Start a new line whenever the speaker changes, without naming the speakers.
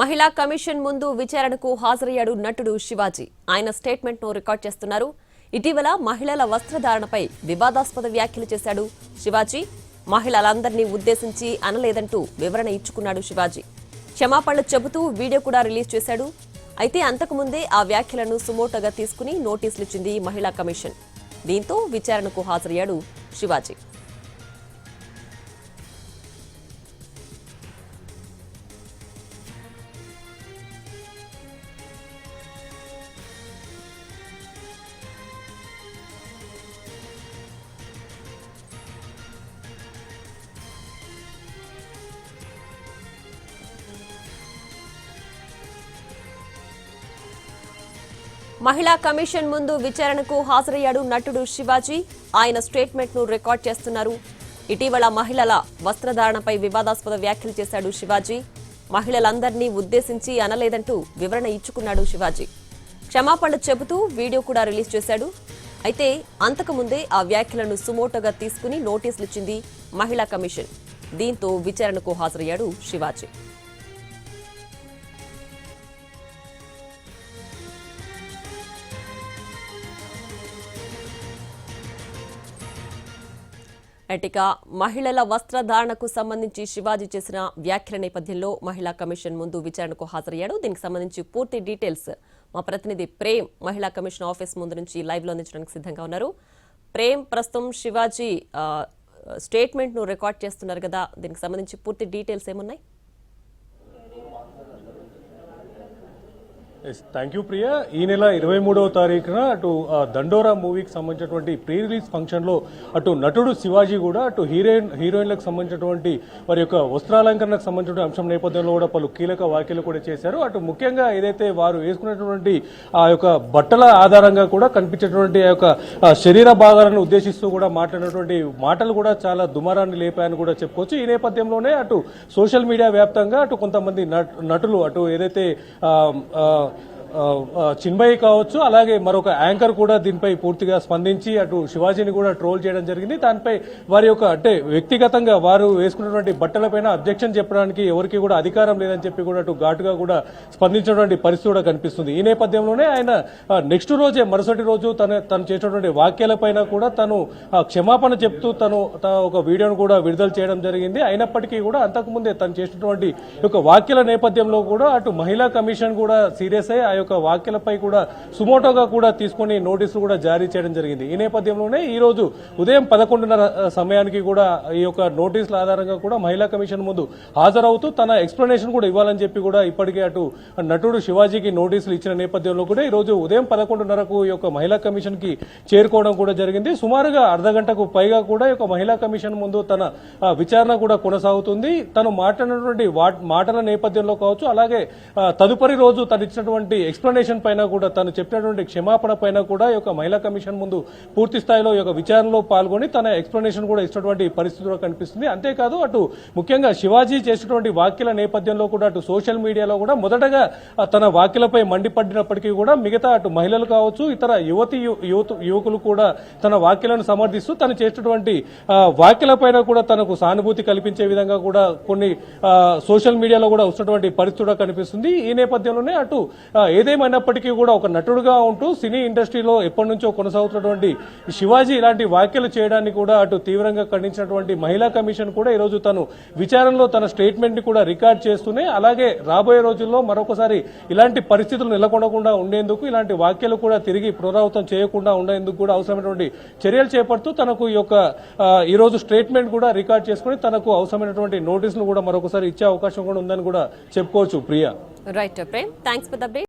మహిళా కమిషన్ ముందు విచారణకు హాజరయ్యాడు నటుడు శివాజీ. ఆయన స్టేట్మెంట్ ను రికార్డ్ చేస్తున్నారు. ఇటీవల మహిళల వస్త్రధారణపై వివాదాస్పద వ్యాఖ్యలు చేశాడు శివాజీ. మహిళలందరినీ ఉద్దేశించి అనలేదంటూ వివరణ ఇచ్చుకున్నాడు శివాజీ. క్షమాపణలు చెబుతూ వీడియో కూడా రిలీజ్ చేశాడు. అయితే అంతకుముందే ఆ వ్యాఖ్యలను సుమోటోగా తీసుకుని నోటీసులు ఇచ్చింది మహిళా కమిషన్. దీంతో విచారణకు హాజరయ్యాడు శివాజీ. మహిళా కమిషన్ ముందు విచారణకు హాజరయ్యాడు నటుడు శివాజీ. ఆయన స్టేట్మెంట్ ను రికార్డ్ చేస్తున్నారు. ఇటీవల మహిళల వస్త్రధారణపై వివాదాస్పద వ్యాఖ్యలు చేశాడు శివాజీ. మహిళలందరినీ ఉద్దేశించి అనలేదంటూ వివరణ ఇచ్చుకున్నాడు శివాజీ. క్షమాపణలు చెబుతూ వీడియో కూడా రిలీజ్ చేశాడు. అయితే అంతకుముందే ఆ వ్యాఖ్యలను సుమోటోగా తీసుకుని నోటీసులు ఇచ్చింది మహిళా కమిషన్. దీంతో విచారణకు హాజరయ్యాడు శివాజీ. ఇక మహిళల వస్త్రధారణకు సంబంధించి శివాజీ చేసిన వ్యాఖ్యల నేపథ్యంలో మహిళా కమిషన్ ముందు విచారణకు హాజరయ్యాడు. దీనికి సంబంధించి పూర్తి డీటెయిల్స్ మా ప్రతినిధి ప్రేమ్ మహిళా కమిషన్ ఆఫీస్ ముందు నుంచి లైవ్ లో అందించడానికి సిద్ధంగా ఉన్నారు. ప్రేమ్, ప్రస్తుతం శివాజీ స్టేట్మెంట్ ను రికార్డ్ చేస్తున్నారు కదా, దీనికి సంబంధించి పూర్తి డీటెయిల్స్ ఏమున్నాయి?
Thank you Priya. ఈ నెల 23వ తారీఖున అటు దండోరా మూవీకి సంబంధించినటువంటి ప్రీ రిలీజ్ ఫంక్షన్లో అటు నటుడు శివాజీ కూడా అటు హీరోయిన్లకు సంబంధించినటువంటి వారి యొక్క వస్త్రాలంకరణకు సంబంధించిన అంశం నేపథ్యంలో కూడా పలు కీలక వ్యాఖ్యలు కూడా చేశారు. అటు ముఖ్యంగా ఏదైతే వారు వేసుకున్నటువంటి ఆ యొక్క బట్టల ఆధారంగా కూడా కనిపించేటువంటి ఆ యొక్క శరీర భాగాలను ఉద్దేశిస్తూ కూడా మాట్లాడినటువంటి మాటలు కూడా చాలా దుమారాన్ని లేపాయని కూడా చెప్పుకోవచ్చు. ఈ నేపథ్యంలోనే అటు సోషల్ మీడియా వ్యాప్తంగా అటు కొంతమంది నటులు అటు ఏదైతే చిన్మయి కావచ్చు, అలాగే మరొక యాంకర్ కూడా దీనిపై పూర్తిగా స్పందించి అటు శివాజీని కూడా ట్రోల్ చేయడం జరిగింది. దానిపై వారి యొక్క అంటే వ్యక్తిగతంగా వారు వేసుకున్నటువంటి బట్టలపైన అబ్జెక్షన్ చెప్పడానికి ఎవరికి కూడా అధికారం లేదని చెప్పి కూడా అటు ఘాటుగా కూడా స్పందించినటువంటి పరిస్థితి కూడా కనిపిస్తుంది. ఈ నేపథ్యంలోనే ఆయన నెక్స్ట్ రోజే మరుసటి రోజు తను చేసినటువంటి వ్యాఖ్యలపైన కూడా తను క్షమాపణ చెప్తూ తను ఒక వీడియోను కూడా విడుదల చేయడం జరిగింది. అయినప్పటికీ కూడా అంతకుముందే తను చేసినటువంటి యొక్క వ్యాఖ్యల నేపథ్యంలో కూడా అటు మహిళా కమిషన్ కూడా సీరియస్ అయ్యి ఆ యొక్క వ్యాఖ్యలపై కూడా సుమోటోగా కూడా తీసుకుని నోటీసులు కూడా జారీ చేయడం జరిగింది. ఈ నేపథ్యంలోనే ఈ రోజు ఉదయం 11:30 సమయానికి కూడా ఈ యొక్క నోటీసుల ఆధారంగా కూడా మహిళా కమిషన్ ముందు హాజరవుతూ తన ఎక్స్ప్లెనేషన్ కూడా ఇవ్వాలని చెప్పి కూడా ఇప్పటికే అటు నటుడు శివాజీకి నోటీసులు ఇచ్చిన నేపథ్యంలో కూడా ఈ రోజు ఉదయం 11:30కు ఈ యొక్క మహిళా కమిషన్ కి చేరుకోవడం కూడా జరిగింది. సుమారుగా అర్ధగంటకు పైగా కూడా ఈ యొక్క మహిళా కమిషన్ ముందు తన విచారణ కూడా కొనసాగుతుంది. తను మాట్లాడినటువంటి మాటల నేపథ్యంలో కావచ్చు, అలాగే తదుపరి రోజు తను ఇచ్చినటువంటి ఎక్స్ప్లెనేషన్ పైన కూడా తను చెప్పినటువంటి క్షమాపణ పైన కూడా ఈ యొక్క మహిళా కమిషన్ ముందు పూర్తి స్థాయిలో ఈ యొక్క విచారణలో పాల్గొని తన ఎక్స్ప్లెనేషన్ కూడా ఇచ్చినటువంటి పరిస్థితులు కనిపిస్తుంది. అంతేకాదు అటు ముఖ్యంగా శివాజీ చేసినటువంటి వ్యాఖ్యల నేపథ్యంలో కూడా అటు సోషల్ మీడియాలో కూడా మొదటగా తన వ్యాఖ్యలపై మండిపడినప్పటికీ కూడా మిగతా అటు మహిళలు కావచ్చు, ఇతర యువకులు కూడా తన వ్యాఖ్యలను సమర్థిస్తూ తను చేసినటువంటి వ్యాఖ్యలపైన కూడా తనకు సానుభూతి కల్పించే విధంగా కూడా కొన్ని సోషల్ మీడియాలో కూడా వస్తున్నటువంటి పరిస్థితి కనిపిస్తుంది. ఈ నేపథ్యంలోనే అటు ఏదేమైనప్పటికీ కూడా ఒక నటుడుగా ఉంటూ సినీ ఇండస్ట్రీలో ఎప్పటి నుంచో కొనసాగుతున్నటువంటి శివాజీ ఇలాంటి వ్యాఖ్యలు చేయడాన్ని కూడా అటు తీవ్రంగా ఖండించినటువంటి మహిళా కమిషన్ కూడా ఈ రోజు తను విచారణలో తన స్టేట్మెంట్ ని కూడా రికార్డ్ చేస్తూనే అలాగే రాబోయే రోజుల్లో మరొకసారి ఇలాంటి పరిస్థితులు నెలకొనకుండా ఉండేందుకు ఇలాంటి వ్యాఖ్యలు కూడా తిరిగి పునరావృతం చేయకుండా ఉండేందుకు కూడా అవసరమైనటువంటి చర్యలు చేపడుతూ తనకు ఈ రోజు స్టేట్మెంట్ కూడా రికార్డ్ చేసుకుని తనకు అవసరమైనటువంటి నోటీసులు కూడా మరొకసారి ఇచ్చే అవకాశం కూడా ఉందని కూడా చెప్పుకోవచ్చు. Priya.
Right Prem, thanks for the update.